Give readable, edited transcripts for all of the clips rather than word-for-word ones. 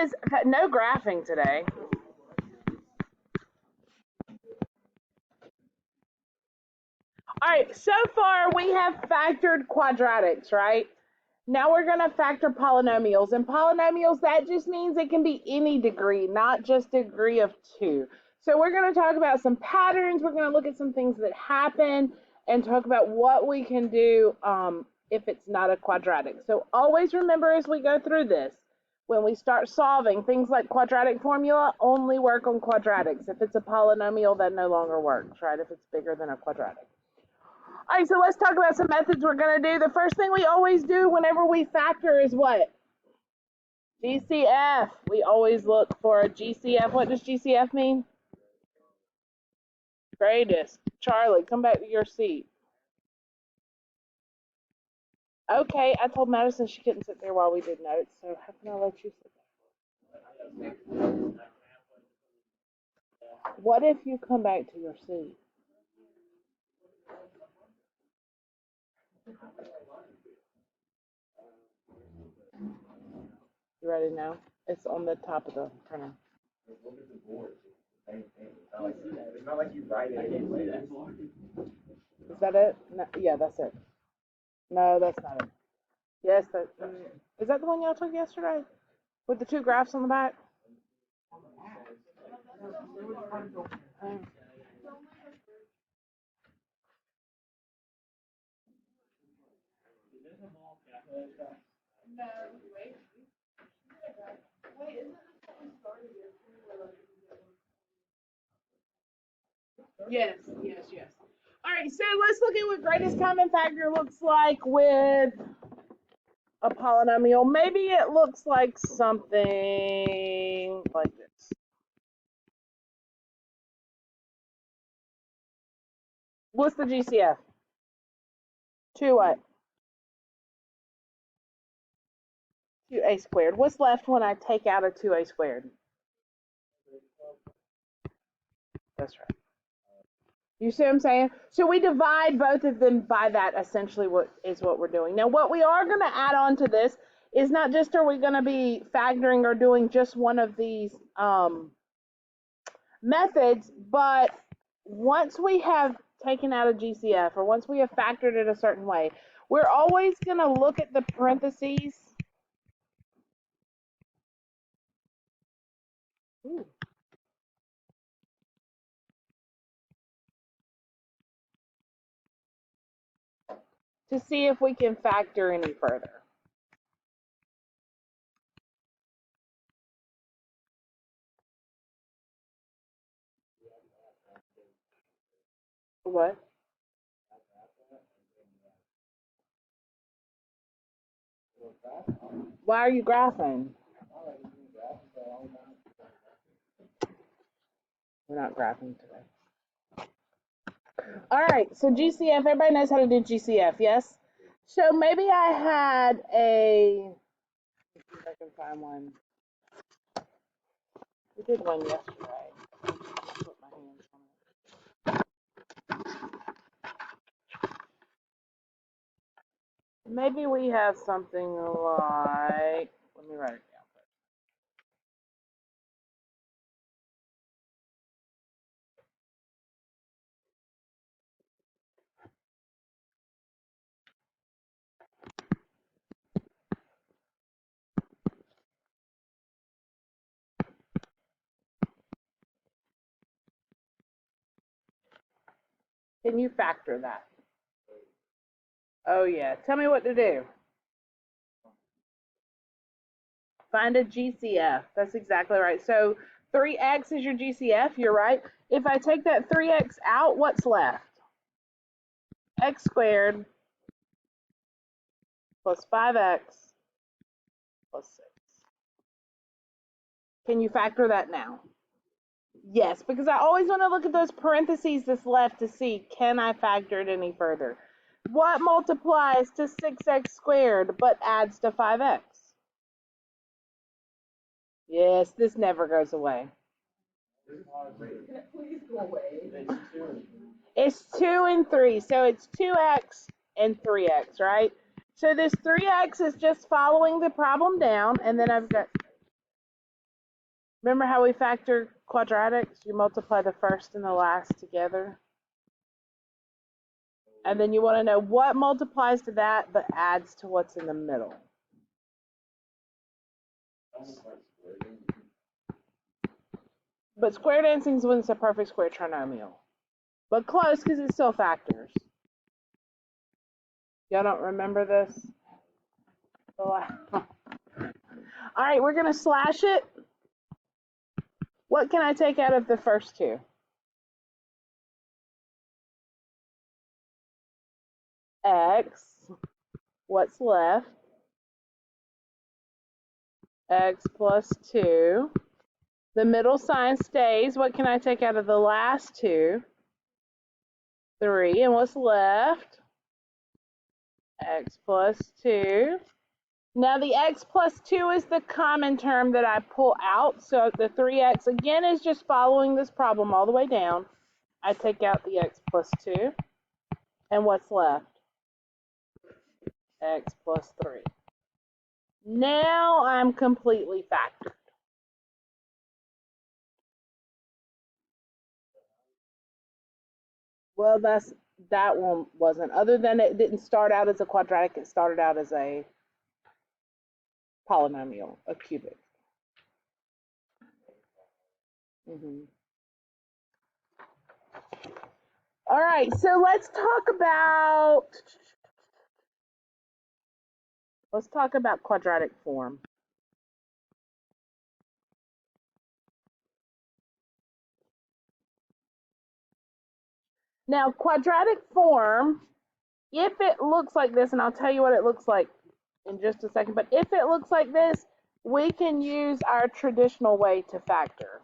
is no graphing today. All right, so far we have factored quadratics, right? Now we're going to factor polynomials. And polynomials, that just means it can be any degree, not just degree of 2. So we're going to talk about some patterns. We're going to look at some things that happen and talk about what we can do if it's not a quadratic. So always remember as we go through this, when we start solving, things like quadratic formula only work on quadratics. If it's a polynomial, that no longer works, right? If it's bigger than a quadratic. All right, so let's talk about some methods we're going to do. The first thing we always do whenever we factor is what? GCF. We always look for a GCF. What does GCF mean? Greatest. Charlie, come back to your seat. Okay, I told Madison she couldn't sit there while we did notes, so how can I let you sit there? What if you come back to your seat? You ready now? It's on the top of the printer. Look at the board. It's not like you write it anyway. Is that it? No, yeah, that's it. No, that's not it. Yes, is that the one y'all took yesterday? With the 2 graphs on the back? Yes. All right, so let's look at what greatest common factor looks like with a polynomial. Maybe it looks like something like this. What's the GCF? 2 what? 2a squared. What's left when I take out a 2a squared? That's right. You see what I'm saying? So we divide both of them by that, essentially what we're doing. Now what we are going to add on to this is not just are we going to be factoring or doing just one of these methods, but once we have taken out a GCF or once we have factored it a certain way, we're always going to look at the parentheses. Ooh. To see if we can factor any further. What? Why are you graphing? We're not graphing today. All right, so GCF, everybody knows how to do GCF, yes? So maybe I had a, let's see if I can find one. We did one yesterday. Put my hands on it. Maybe we have something like, let me write it down first. Can you factor that? Oh yeah, tell me what to do. Find a GCF. That's exactly right. So 3x is your GCF, you're right. If I take that 3x out, what's left? X squared plus 5x plus 6. Can you factor that now? Yes, because I always want to look at those parentheses that's left to see, can I factor it any further? What multiplies to 6x squared but adds to 5x? Yes, this never goes away. Please go away. It's 2 and 3, so it's 2x and 3x, right? So this 3x is just following the problem down, and then I've got Remember how we factor quadratics? You multiply the first and the last together. And then you want to know what multiplies to that but adds to what's in the middle. But square dancing is when it's a perfect square trinomial. But close because it still factors. Y'all don't remember this? All right, we're going to slash it. What can I take out of the first two? X. What's left? X plus 2. The middle sign stays. What can I take out of the last two? 3. And what's left? X plus 2. Now the x plus 2 is the common term that I pull out. So the 3x again is just following this problem all the way down. I take out the x plus 2. And what's left? X plus 3. Now I'm completely factored. Well, that one wasn't. Other than it didn't start out as a quadratic, it started out as a polynomial, a cubic. All right, so let's talk about quadratic form. Now, quadratic form, if it looks like this, and I'll tell you what it looks like in just a second, but if it looks like this, we can use our traditional way to factor.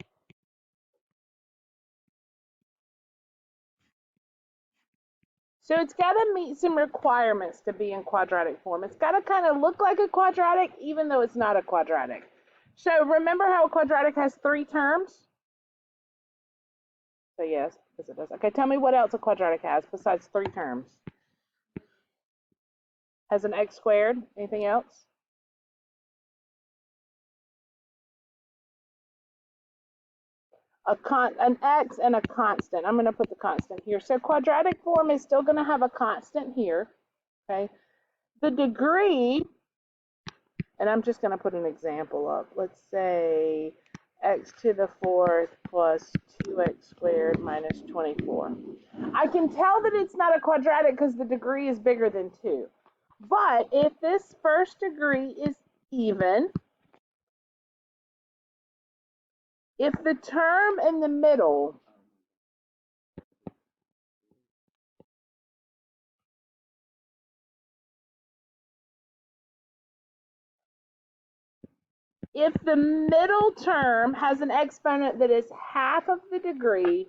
So it's got to meet some requirements to be in quadratic form. It's got to kind of look like a quadratic, even though it's not a quadratic. So remember how a quadratic has 3 terms? So yes, because it does. Okay, tell me what else a quadratic has besides 3 terms. Has an x squared. Anything else? An x and a constant. I'm going to put the constant here. So quadratic form is still going to have a constant here. Okay. The degree, and I'm just going to put an example up. Let's say x to the 4th plus 2x squared minus 24. I can tell that it's not a quadratic because the degree is bigger than 2. But if this first degree is even, if the term in the middle if the middle term has an exponent that is half of the degree,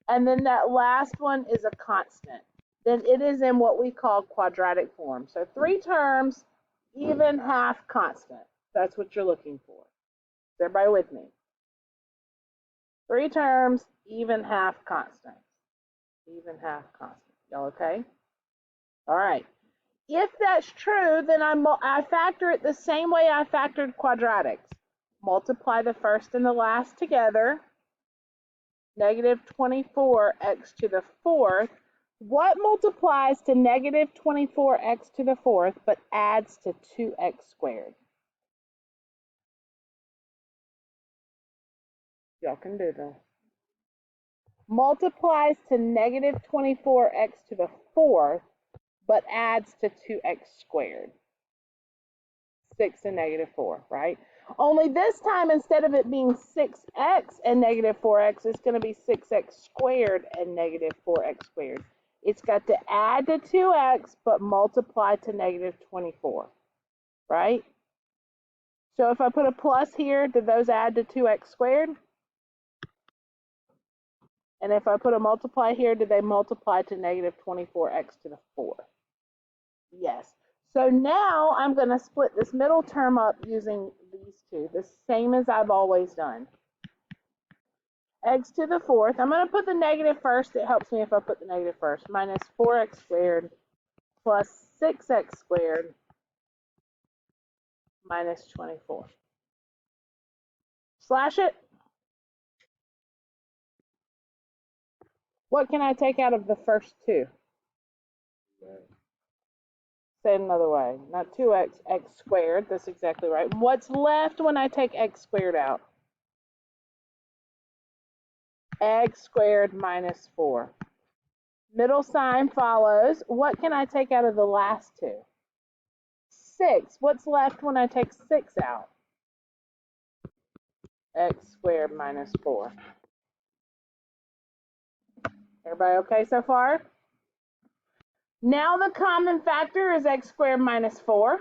and then that last one is a constant, then it is in what we call quadratic form. So 3 terms, even, half, constant. That's what you're looking for. Is everybody with me? 3 terms, even, half, constant. Even, half, constant. Y'all okay? All right. If that's true, then I factor it the same way I factored quadratics. Multiply the first and the last together. Negative 24x to the 4th. What multiplies to negative 24x to the 4th but adds to 2x squared? Y'all can do this. Multiplies to negative 24x to the 4th but adds to 2x squared. 6 and negative 4, right? Only this time, instead of it being 6x and negative 4x, it's going to be 6x squared and negative 4x squared. It's got to add to 2x, but multiply to negative 24, right? So if I put a plus here, did those add to 2x squared? And if I put a multiply here, did they multiply to negative 24x to the 4? Yes. So now I'm going to split this middle term up using these two, the same as I've always done. X to the 4th. I'm going to put the negative first. It helps me if I put the negative first. Minus 4x squared plus 6x squared minus 24. Slash it. What can I take out of the first two? Say it another way. Not 2x, x squared. That's exactly right. What's left when I take x squared out? X squared minus 4. Middle sign follows. What can I take out of the last two? 6. What's left when I take 6 out? X squared minus 4. Everybody okay so far? Now the common factor is x squared minus 4.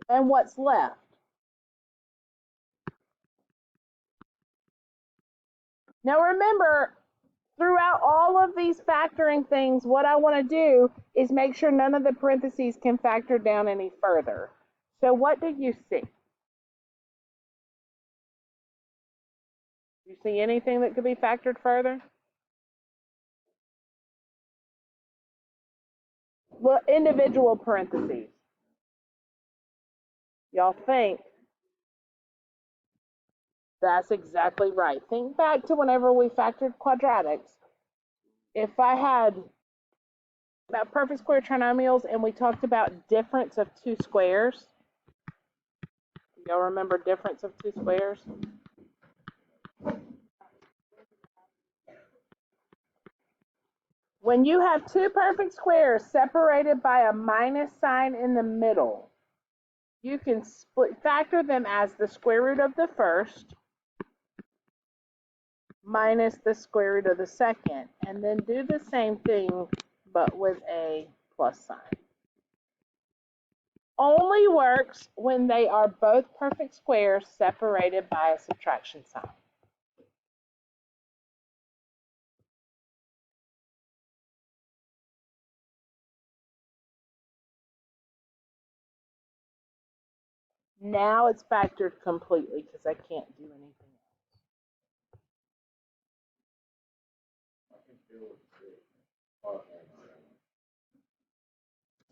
And what's left? Now remember, throughout all of these factoring things, what I want to do is make sure none of the parentheses can factor down any further. So what do you see? You see anything that could be factored further? Well, individual parentheses. Y'all think? That's exactly right. Think back to whenever we factored quadratics. If I had about perfect square trinomials and we talked about difference of two squares, y'all remember difference of two squares? When you have two perfect squares separated by a minus sign in the middle, you can factor them as the square root of the first minus the square root of the second, and then do the same thing but with a plus sign. Only works when they are both perfect squares separated by a subtraction sign. Now it's factored completely because I can't do anything else.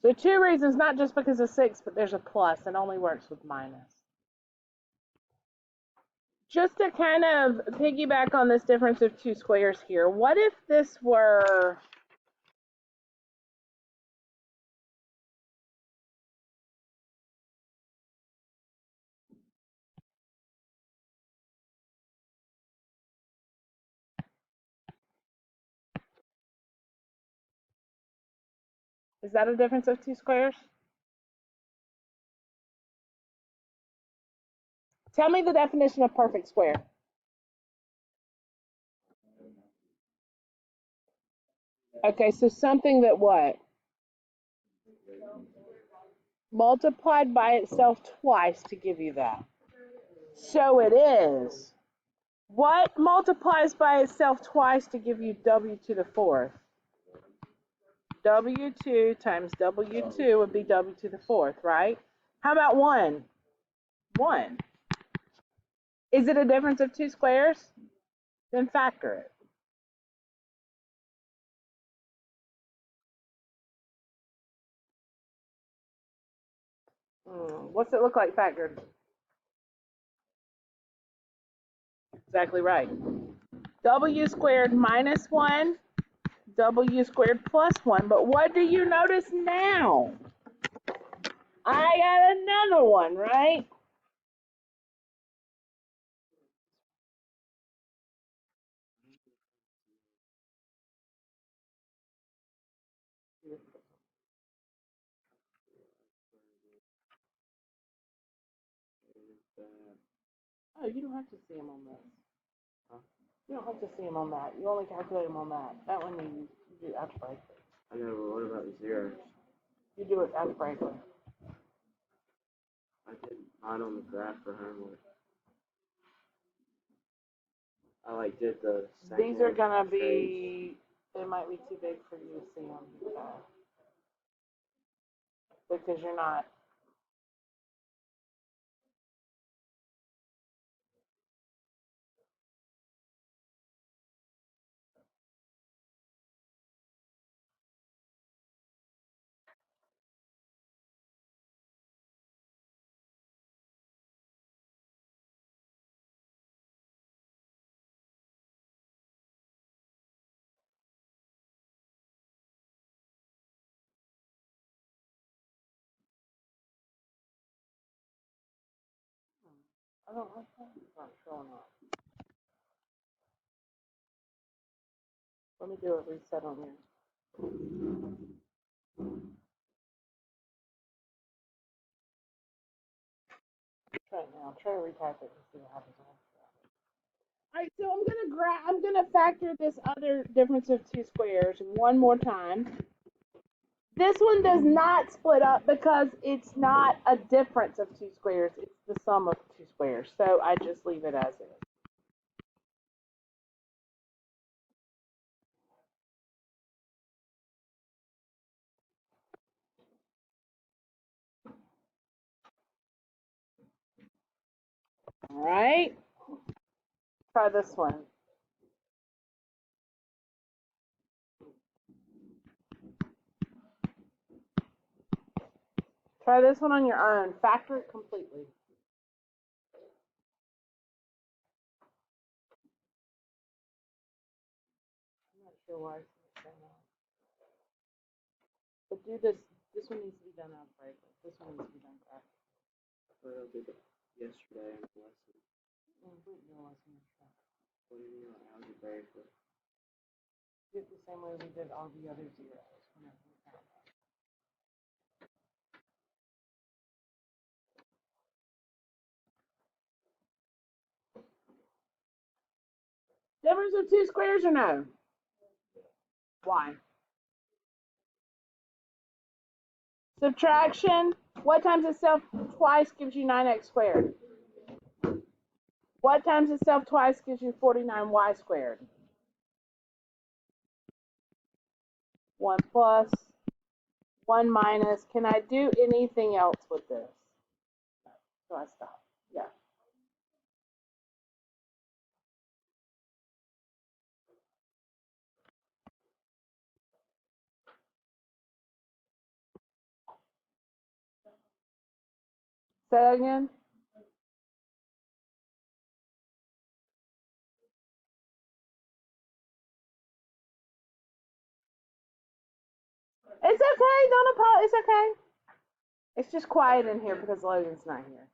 So two reasons, not just because of 6, but there's a plus. It only works with minus. Just to kind of piggyback on this difference of two squares here, what if this were is that a difference of two squares? Tell me the definition of perfect square. Okay, so something that what? Multiplied by itself twice to give you that. So it is. What multiplies by itself twice to give you w to the fourth? W2 times W2 would be w to the fourth, right? How about 1? 1. Is it a difference of two squares? Then factor it. What's it look like factored? Exactly right. W squared minus 1, W squared plus 1. But what do you notice now? I got another one, right? Oh, you don't have to see them on this. You don't have to see them on that. You only calculate them on that. That one you do algebraically. I know, but what about the zeros? You do it algebraically. I did mine on the graph for homework. I like did the second. These are gonna be. They might be too big for you to see them because you're not. I don't like that. It's not showing up. Let me do a reset on here. Try it now. Try to retype it and see what happens. All right, so I'm gonna factor this other difference of two squares one more time. This one does not split up because it's not a difference of two squares. It's the sum of two squares. So I just leave it as is. All right. Try this one. Try this one on your own. Factor it completely. I'm not sure why it's not showing up. But do this. This one needs to be done uprightly. This one needs to be done correctly. I did it yesterday in the lesson. Your lesson is correct. What do you mean on algebra? Do it the same way we did all the other zeros. Whenever we found them. Difference of two squares or no? Why? Subtraction. What times itself twice gives you 9x squared? What times itself twice gives you 49y squared? 1 plus, 1 minus. Can I do anything else with this? No. So I stop. Yeah. Say that again. It's okay. Don't apologize. It's okay. It's just quiet in here because Logan's not here.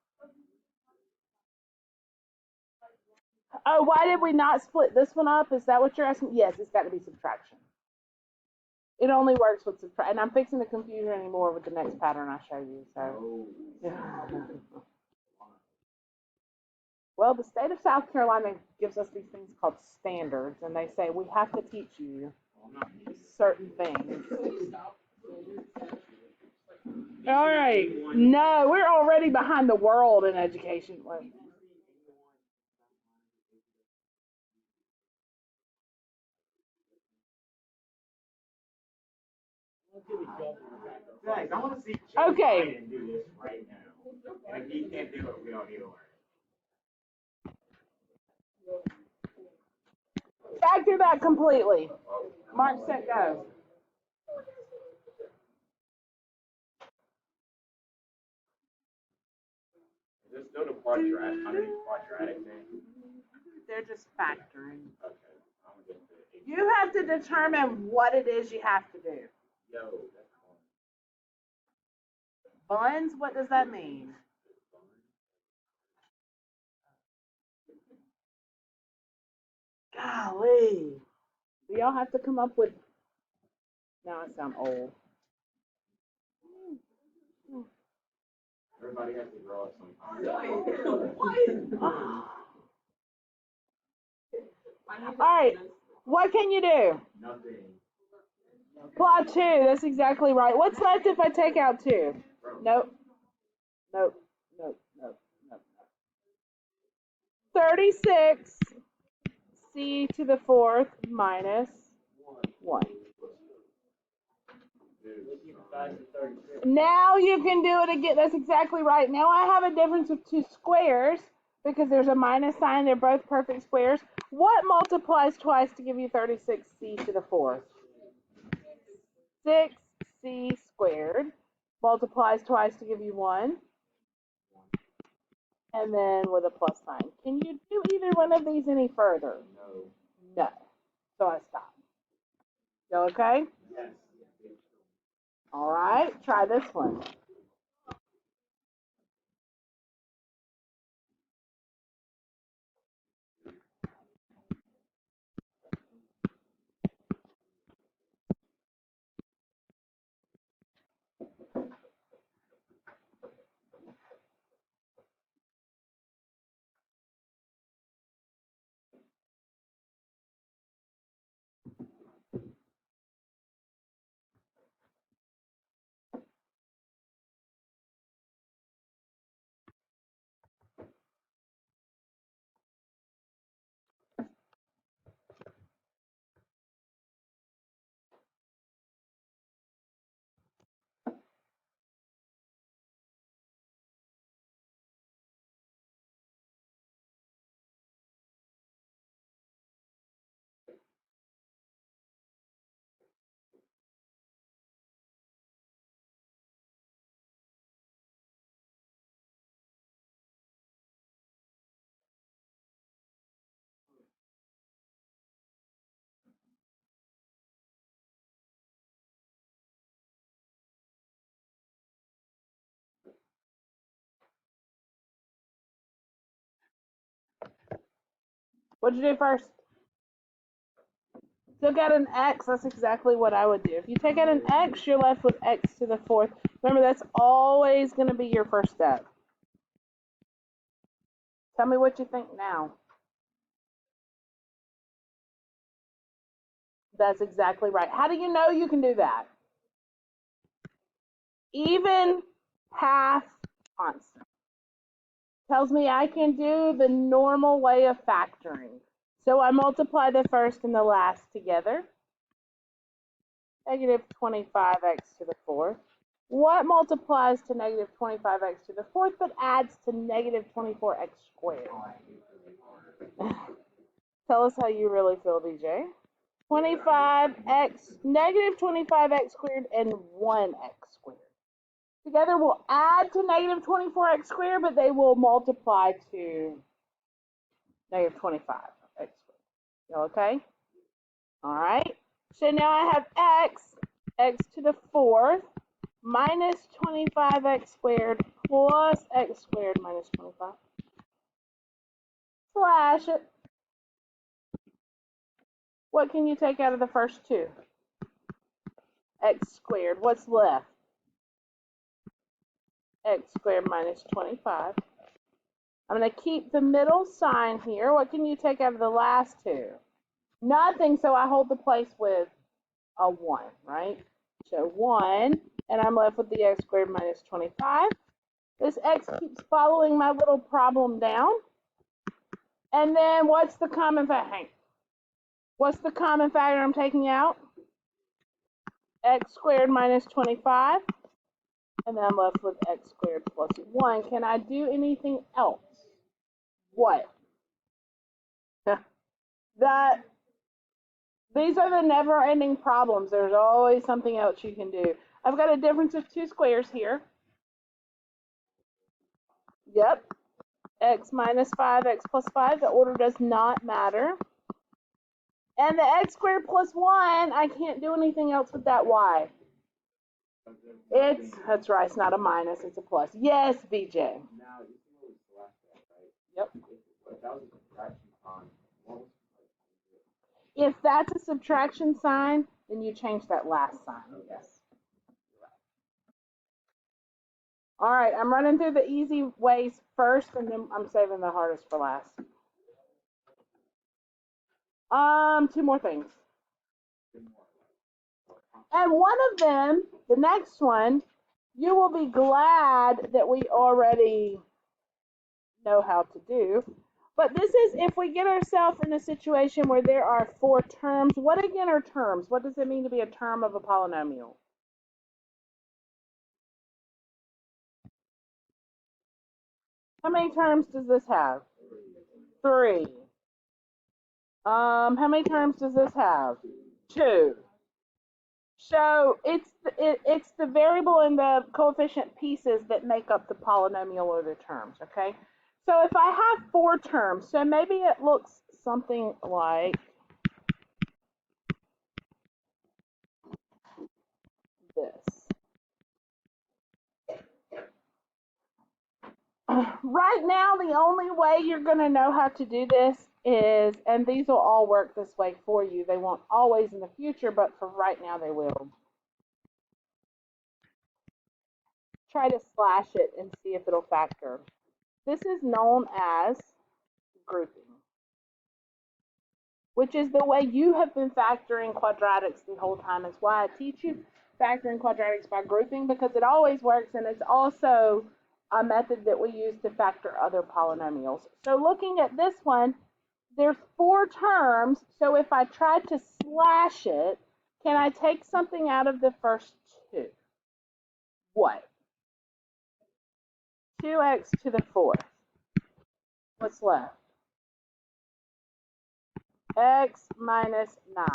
Oh, why did we not split this one up? Is that what you're asking? Yes, it's got to be subtraction. It only works with subtraction. And I'm fixing the confusion anymore with the next pattern I show you. So, well, the state of South Carolina gives us these things called standards, and they say we have to teach you certain things. All right. No, we're already behind the world in education. Guys, I want to see Okay. Biden do this right now. And if he can't do it, we don't need to learn. Factor that completely. Mark, set, go. Is this still the quadratic thing? They're just factoring. Okay. I'm gonna get to it. You have to determine what it is you have to do. Yo, that's fun. Buns, what does that mean? Golly. We all have to come up with. Now I sound old. Everybody has to grow up sometime. All right. What can you do? Nothing. Plot 2. That's exactly right. What's left if I take out 2? Nope. Nope. Nope. Nope. Nope. 36 c to the 4th minus 1. Now you can do it again. That's exactly right. Now I have a difference of two squares because there's a minus sign. They're both perfect squares. What multiplies twice to give you 36c to the 4th? 6c squared multiplies twice to give you 1. And then with a plus sign. Can you do either one of these any further? No. So I stop. You okay? Yes. All right. Try this one. What'd you do first? Took out an x. That's exactly what I would do. If you take out an x, you're left with x to the fourth. Remember, that's always going to be your first step. Tell me what you think now. That's exactly right. How do you know you can do that? Even, half, constant. Tells me I can do the normal way of factoring. So I multiply the first and the last together. Negative 25x to the fourth. What multiplies to negative 25x to the fourth but adds to negative 24x squared? Tell us how you really feel, DJ. 25x, negative 25x squared and 1x squared. Together will add to negative 24x squared, but they will multiply to negative 25x squared. You okay? All right. So now I have x to the fourth minus 25x squared plus x squared minus 25. Slash it. What can you take out of the first two? X squared. What's left? X squared minus 25. I'm going to keep the middle sign here. What can you take out of the last two? Nothing, so I hold the place with a 1, right? So 1, and I'm left with the x squared minus 25. This x keeps following my little problem down. And then what's the common factor? What's the common factor I'm taking out? X squared minus 25. And then I'm left with x squared plus 1. Can I do anything else? What? These are the never-ending problems. There's always something else you can do. I've got a difference of two squares here. Yep. X minus 5, x plus 5. The order does not matter. And the x squared plus 1, I can't do anything else with that y. That's right, it's not a minus, it's a plus. Yes, BJ. Now, you can always select that, right? Yep. If that was a subtraction sign, what was If that's a subtraction sign, then you change that last sign. Yes. All right, I'm running through the easy ways first, and then I'm saving the hardest for last. Two more things. And one of them, the next one, you will be glad that we already know how to do. But this is if we get ourselves in a situation where there are 4 terms. What again are terms? What does it mean to be a term of a polynomial? How many terms does this have? 3. How many terms does this have? 2. So it's the variable and the coefficient pieces that make up the polynomial or the terms, okay? So if I have 4 terms, so maybe it looks something like this. Right now, the only way you're going to know how to do this is, and these will all work this way for you. They won't always in the future, but for right now they will. Try to slash it and see if it'll factor. This is known as grouping, which is the way you have been factoring quadratics the whole time. It's why I teach you factoring quadratics by grouping, because it always works, and it's also a method that we use to factor other polynomials. So looking at this one, there's 4 terms, so if I try to slash it, can I take something out of the first 2? What? 2x to the 4th. What's left? X minus 9.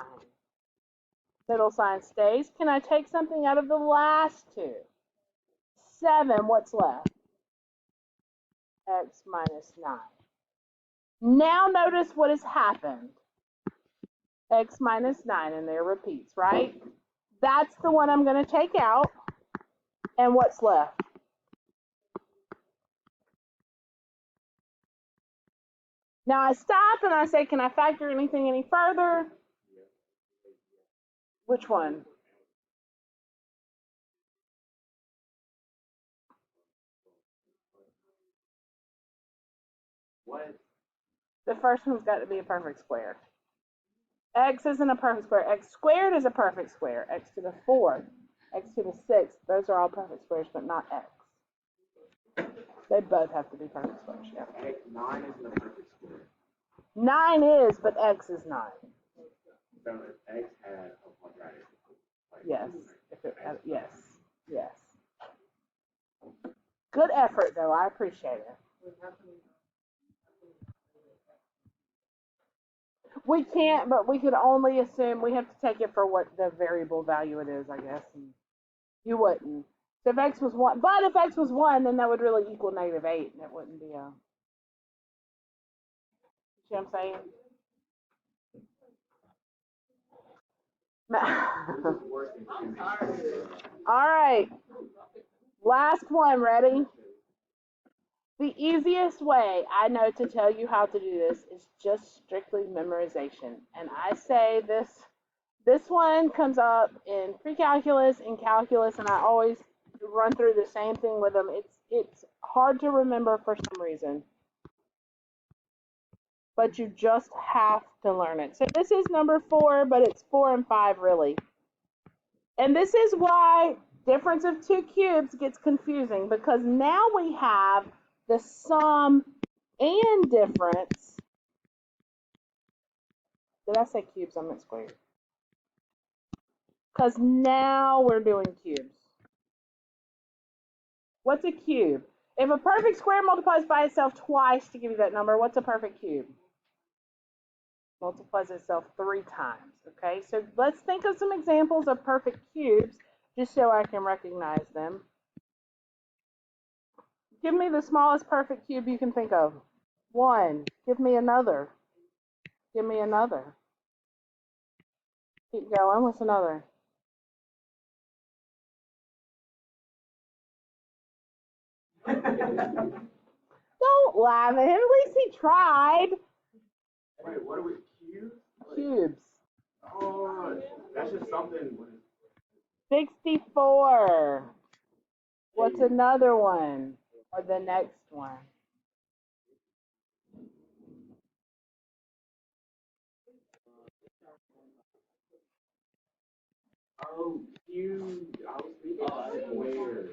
Middle sign stays. Can I take something out of the last 2? 7. What's left? X minus 9. Now notice what has happened. X minus 9, and there repeats, right? That's the one I'm going to take out. And what's left? Now I stop and I say, can I factor anything any further? Which one? What? The first one's got to be a perfect square. X isn't a perfect square. X squared is a perfect square. X to the 4th, X to the 6th, those are all perfect squares, but not X. They both have to be perfect squares. Yeah. 9 isn't a perfect square. 9 is, but X is 9. So if X had a quadratic. Like, Yes. Yes. Yes. Good effort, though. I appreciate it. We can't, but we could only assume we have to take it for what the variable value it is, I guess. And you wouldn't. So if X was 1, but if X was 1, then that would really equal -8, and it wouldn't be a. You see what I'm saying? All right. Last one. Ready? The easiest way I know to tell you how to do this is just strictly memorization. And I say this one comes up in pre-calculus, in calculus, and I always run through the same thing with them. It's hard to remember for some reason, but you just have to learn it. So this is number 4, but it's 4 and 5 really. And this is why difference of 2 cubes gets confusing, because now we have the sum and difference. Did I say cubes? I meant squares. Because now we're doing cubes. What's a cube? If a perfect square multiplies by itself twice to give you that number, what's a perfect cube? Multiplies itself 3 times. Okay, so let's think of some examples of perfect cubes just so I can recognize them. Give me the smallest perfect cube you can think of. 1. Give me another. Give me another. Keep going. What's another? Don't laugh at him. At least he tried. Wait, what are we? Cubes? Cubes. Oh, that's just something. 64. What's another one? Or the next one? Oh, cube. I was thinking square.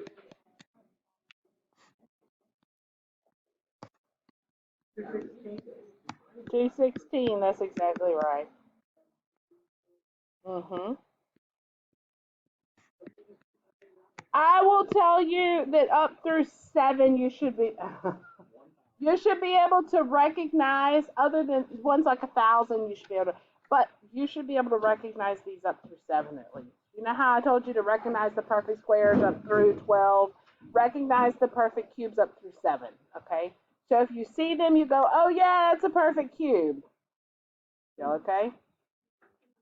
216. That's exactly right. I will tell you that up through 7 you should be you should be able to recognize, other than ones like 1,000 you should be able to, but you should be able to recognize these up through 7 at least. You know how I told you to recognize the perfect squares up through 12? Recognize the perfect cubes up through 7, okay? So if you see them, you go, oh yeah, it's a perfect cube. Y'all okay?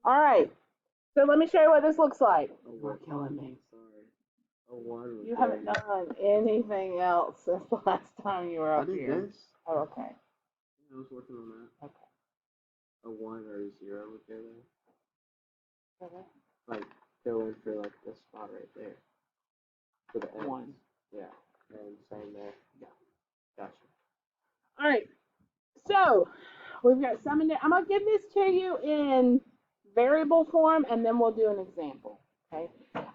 All right. So let me show you what this looks like. You're killing me. You haven't done anything else since the last time you were up here. I did this. Oh, okay. I was working on that. Okay. A 1 or a 0 would go there. Okay. Like, go in for, like, this spot right there. For the end. 1. Yeah. And same there. Yeah. Gotcha. All right. So we've got some in there. I'm going to give this to you in variable form, and then we'll do an example. Okay.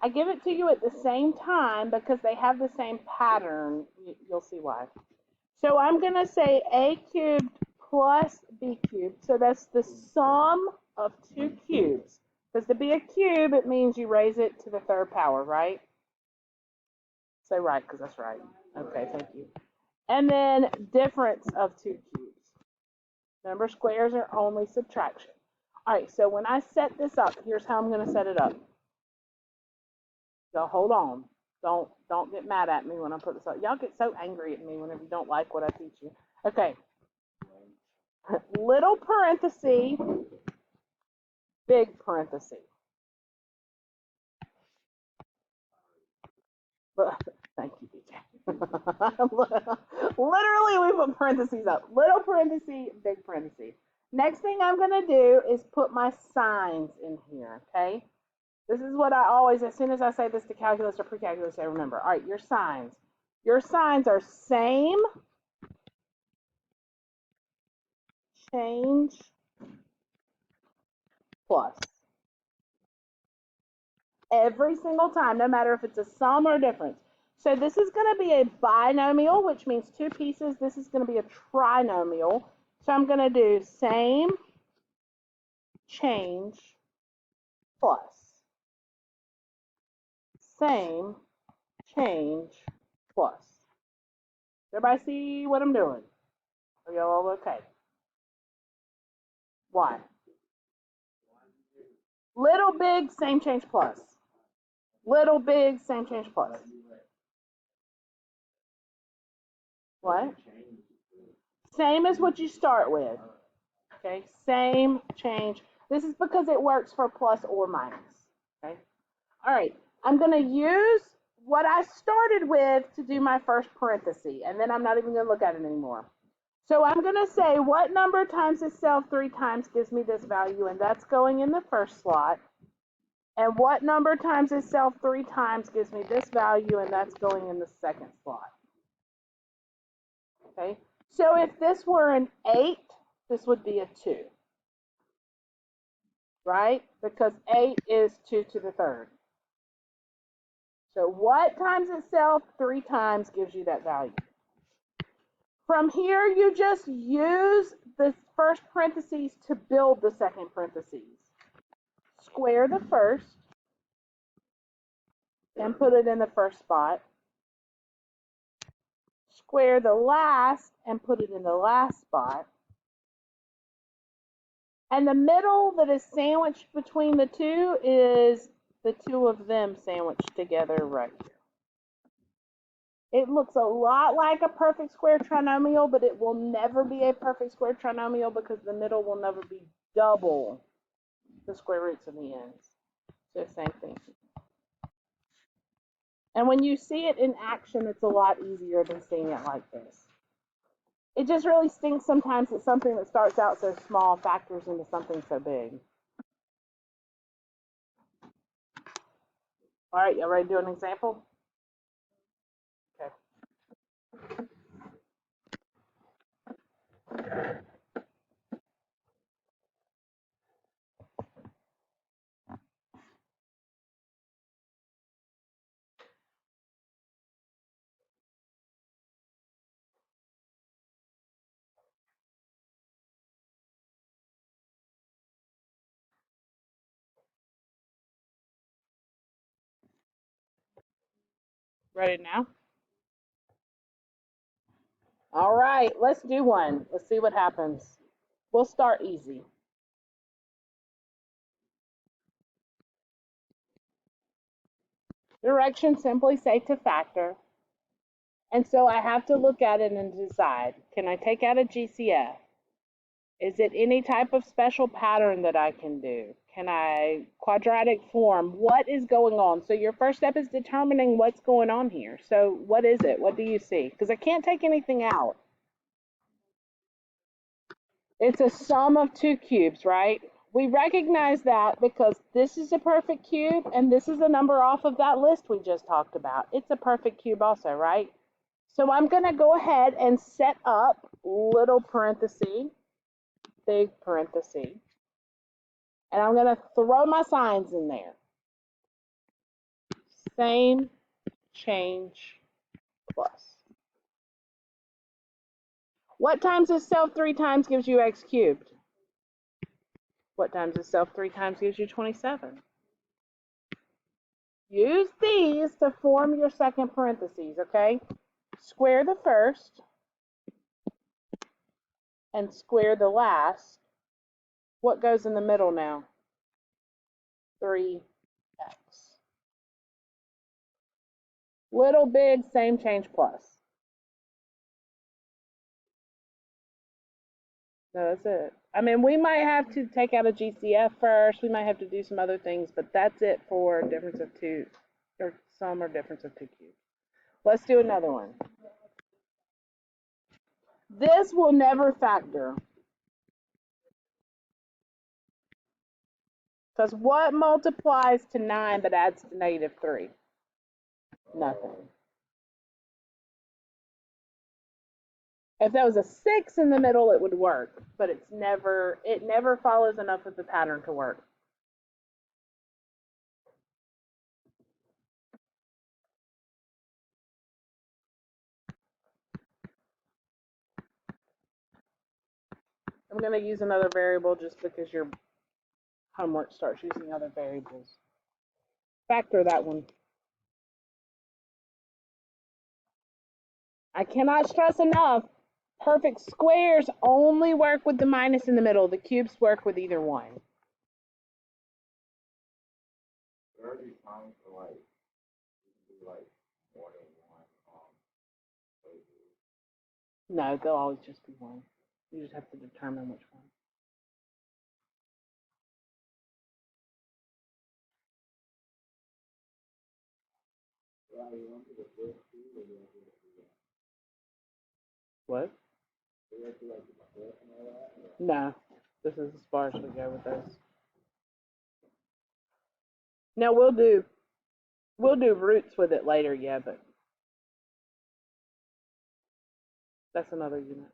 I give it to you at the same time because they have the same pattern. You'll see why. So I'm going to say a cubed plus b cubed. So that's the sum of 2 cubes. Because to be a cube, it means you raise it to the 3rd power, right? Say right, because that's right. Okay, thank you. And then difference of 2 cubes. Remember, squares are only subtraction. All right, so when I set this up, here's how I'm going to set it up. So hold on. Don't get mad at me when I put this up. Y'all get so angry at me whenever you don't like what I teach you. Okay. Little parenthesis, big parenthesis. Thank you, DJ. Literally, we put parentheses up. Little parenthesis, big parenthesis. Next thing I'm going to do is put my signs in here, okay? This is what I always, as soon as I say this to calculus or pre-calculus, I remember. All right, your signs. Your signs are same, change, plus. Every single time, no matter if it's a sum or a difference. So this is going to be a binomial, which means two pieces. This is going to be a trinomial. So I'm going to do same, change, plus. Same, change, plus. Everybody see what I'm doing? Are y'all all okay? Why? Little, big, same, change, plus. Little, big, same, change, plus. What? Same as what you start with. Okay, same, change. This is because it works for plus or minus. Okay. All right, I'm going to use what I started with to do my first parenthesis, and then I'm not even going to look at it anymore. So I'm going to say what number times itself 3 times gives me this value, and that's going in the first slot. And what number times itself 3 times gives me this value, and that's going in the second slot. Okay, so if this were an 8, this would be a 2. Right? Because 8 is 2 to the third. So what times itself 3 times gives you that value. From here, you just use the first parentheses to build the second parentheses. Square the first and put it in the first spot. Square the last and put it in the last spot. And the middle that is sandwiched between the two is the two of them sandwiched together right here. It looks a lot like a perfect square trinomial, but it will never be a perfect square trinomial because the middle will never be double the square roots of the ends. So same thing. And when you see it in action, it's a lot easier than seeing it like this. It just really stinks sometimes that something that starts out so small factors into something so big. All right, y'all ready to do an example? Okay. Ready now? All right, let's do one. Let's see what happens. We'll start easy. Directions simply say to factor. And so I have to look at it and decide, can I take out a GCF? Is it any type of special pattern that I can do? Can I quadratic form? What is going on? So your first step is determining what's going on here. So what is it? What do you see? Because I can't take anything out. It's a sum of 2 cubes, right? We recognize that because this is a perfect cube and this is a number off of that list we just talked about. It's a perfect cube also, right? So I'm going to go ahead and set up little parenthesis, big parenthesis, and I'm going to throw my signs in there. Same, change, plus. What times itself 3 times gives you x cubed? What times itself 3 times gives you 27? Use these to form your second parentheses, okay? Square the first and square the last. What goes in the middle now? 3x. Little, big, same, change, plus. No, that's it. I mean, we might have to take out a GCF first. We might have to do some other things, but that's it for difference of 2, or sum or difference of 2 cubes. Let's do another one. This will never factor. Because what multiplies to 9 but adds to -3? Nothing. If there was a 6 in the middle, it would work, but it never follows enough of the pattern to work. I'm going to use another variable just because your homework starts using other variables. Factor that one. I cannot stress enough, perfect squares only work with the minus in the middle. The cubes work with either one. 30 times for like, you can do like more than one. No, they'll always just be one. You just have to determine which one. What? No, this is as far as we go with this. Now we'll do roots with it later, yeah, but that's another unit.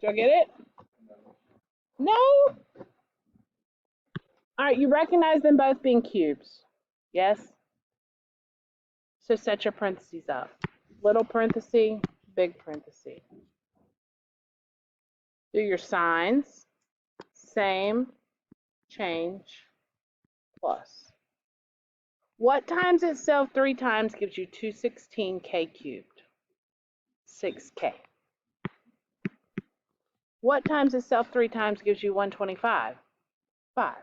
Did I get it? No. All right, you recognize them both being cubes. Yes? So set your parentheses up. Little parenthesis, big parenthesis. Do your signs. Same, change, plus. What times itself 3 times gives you 216k cubed? 6k. What times itself 3 times gives you 125? 5.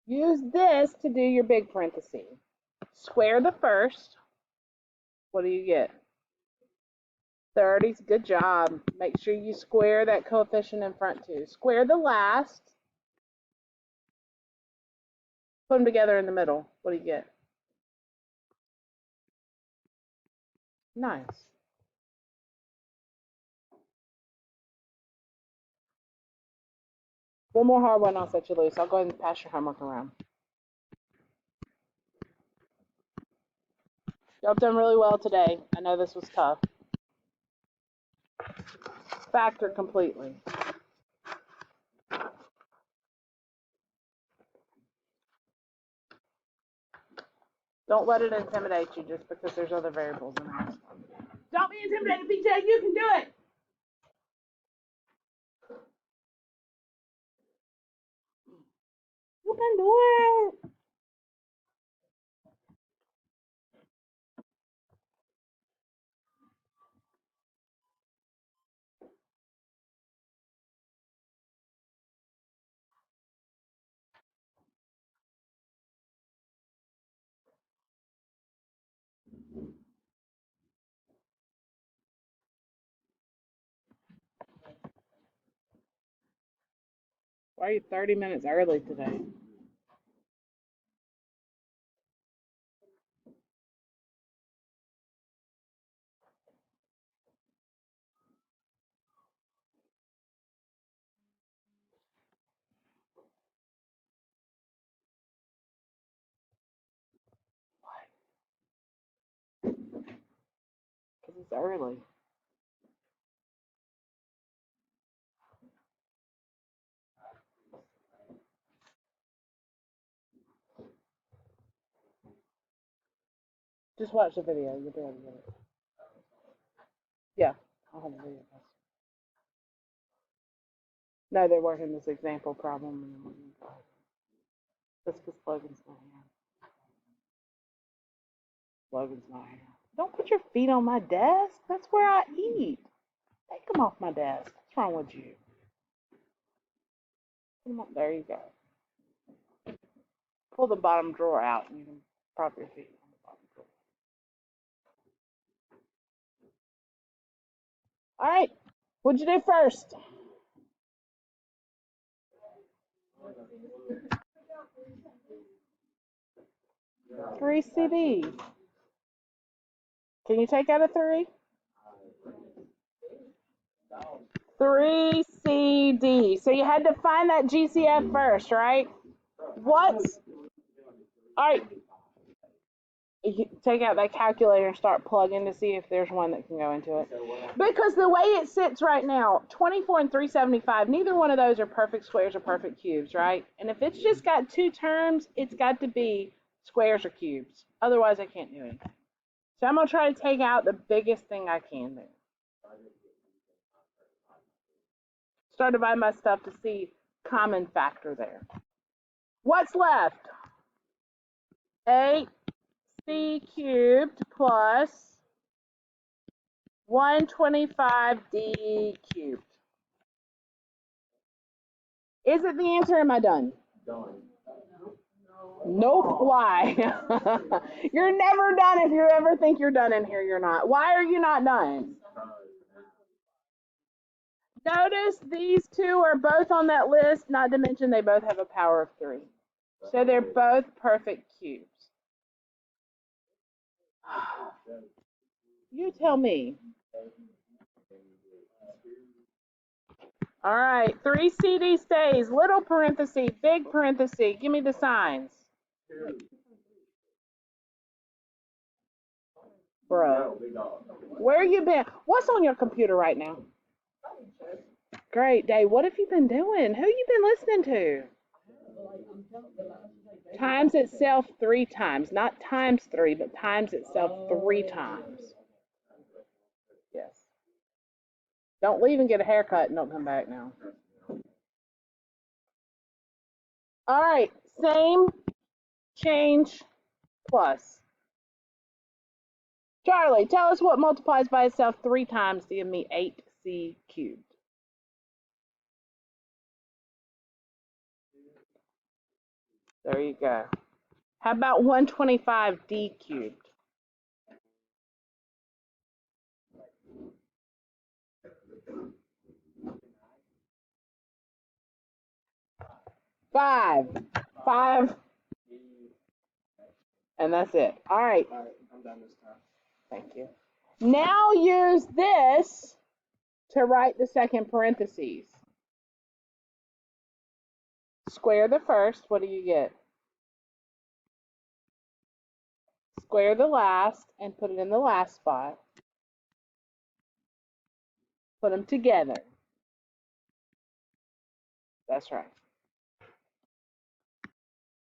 Use this to do your big parenthesis. Square the first. What do you get? 30. Good job. Make sure you square that coefficient in front too. Square the last. Put them together in the middle. What do you get? Nice. One more hard one, I'll set you loose. I'll go ahead and pass your homework around. Y'all done really well today. I know this was tough. Factor completely. Don't let it intimidate you just because there's other variables in there. Don't be intimidated, PJ. You can do it. You can do it. Why are you 30 minutes early today? Because it's early. Just watch the video. You'll be able to get it. Yeah, I'll have the video. No, they're working this example problem. That's because Logan's not here. Logan's not here. Don't put your feet on my desk. That's where I eat. Take them off my desk. What's wrong with you? Put them up. There you go. Pull the bottom drawer out and you can prop your feet on the bottom drawer. All right. What'd you do first? Three CDs. Can you take out a three? 3 CD. So you had to find that GCF first, right? What's all right? You take out that calculator and start plugging to see if there's one that can go into it. Because the way it sits right now, 24 and 375, neither one of those are perfect squares or perfect cubes, right? And if it's just got two terms, it's got to be squares or cubes. Otherwise, I can't do anything. So I'm going to try to take out the biggest thing I can do. Start dividing my stuff to see common factor there. What's left? 8c cubed plus 125d cubed. Is it the answer or am I done? Done. Nope. Why? You're never done. If you ever think you're done in here, you're not. Why are you not done? Notice these two are both on that list, not to mention they both have a power of 3. So they're both perfect cubes. You tell me. All right, 3 CD stays, little parenthesis, big parenthesis. Give me the signs. Bro, where you been? What's on your computer right now? Great, Dave. What have you been doing? Who you been listening to? Times itself 3 times, not times 3, but times itself 3 times. Yes. Don't leave and get a haircut and don't come back now. All right, same, change, plus. Charlie, tell us what multiplies by itself 3 times to give me 8c cubed. There you go. How about 125d cubed? Five. And that's it. All right. All right, I'm done this time. Thank you. Now use this to write the second parentheses. Square the first. What do you get? Square the last and put it in the last spot. Put them together. That's right.